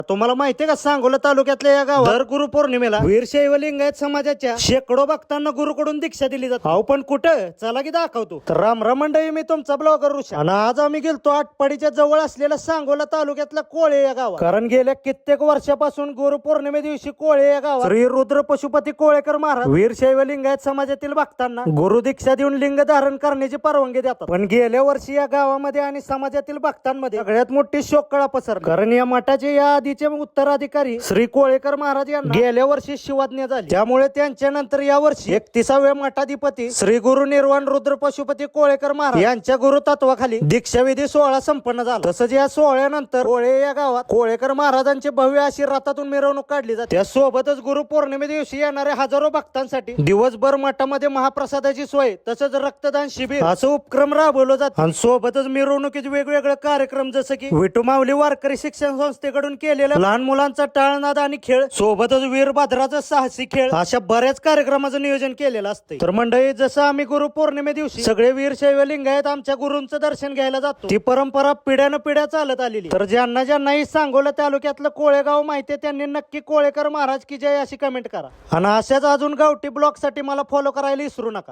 तुम्हाला माहितीये का सांगोला तालुक्यातल्या या गावात दर गुरुपौर्णिमेला वीरशैव लिंगायत समाजाच्या शेकडो भक्तांना गुरुकडून दीक्षा दिली जाते. अहो पण कुठं, चला की दाखवतो. तर रामराम मंडळी, मी तुमचा ब्लॉगर ऋषा आणि आज आम्ही गेलतो आटपाडीच्या जवळ असलेल्या सांगोला तालुक्यातल्या कोळे या गावात. कारण गेल्या कित्येक वर्षापासून गुरुपौर्णिमे दिवशी कोळे या गावात श्री रुद्र पशुपती कोळेकर महाराज वीरशैव लिंगायत समाजातील भक्तांना गुरु दीक्षा देऊन लिंग धारण करण्याची परवानगी देतात. पण गेल्या वर्षी या गावामध्ये आणि समाजातील भक्तांमध्ये सगळ्यात मोठी शोककळा पसरली. कारण या मठाचे या आधीचे उत्तराधिकारी श्री कोळेकर महाराज यांना गेल्या वर्षी शिवाज्ञा झाली. त्यामुळे त्यांच्यानंतर या वर्षी 31व्या मठाधिपती श्री गुरु निर्वाण रुद्र पशुपती कोळेकर महाराज यांच्या गुरु तत्वाखाली दीक्षाविधी सोहळा संपन्न झाला. तसंच या सोहळ्यानंतर कोळे या गावात कोळेकर महाराजांची भव्य अशी रथातून मिरवणूक काढली जाते. त्यासोबतच गुरुपौर्णिमे दिवशी येणाऱ्या हजारो भक्तांसाठी दिवसभर मठामध्ये महाप्रसादाची सोय तसंच रक्तदान शिबिर असं उपक्रम राबवलं जातं. आणि सोबतच मिरवणुकीचे वेगवेगळे कार्यक्रम जसं की विठू माऊली वारकरी शिक्षण संस्थेकडून केलेलं लहान मुलांचा टाळनाद आणि खेळ, सोबतच वीरभद्राचा साहसी खेळ, अशा बऱ्याच कार्यक्रमाचं नियोजन केलेलं असते. तर मंडळी, जसं आम्ही गुरुपौर्णिमे दिवशी सगळे वीरशैव लिंगायत आमच्या गुरूंचं दर्शन घ्यायला जातो, ती परंपरा पिढ्यानं पिढ्या चालत आलेली. तर ज्यांना सांगोला तालुक्यातलं कोळेगाव माहितीये त्यांनी नक्की कोळेकर महाराज की जय अशी कमेंट करा. आणि अशाच अजून गावठी ब्लॉग साठी मला फॉलो करायला विसरू नका.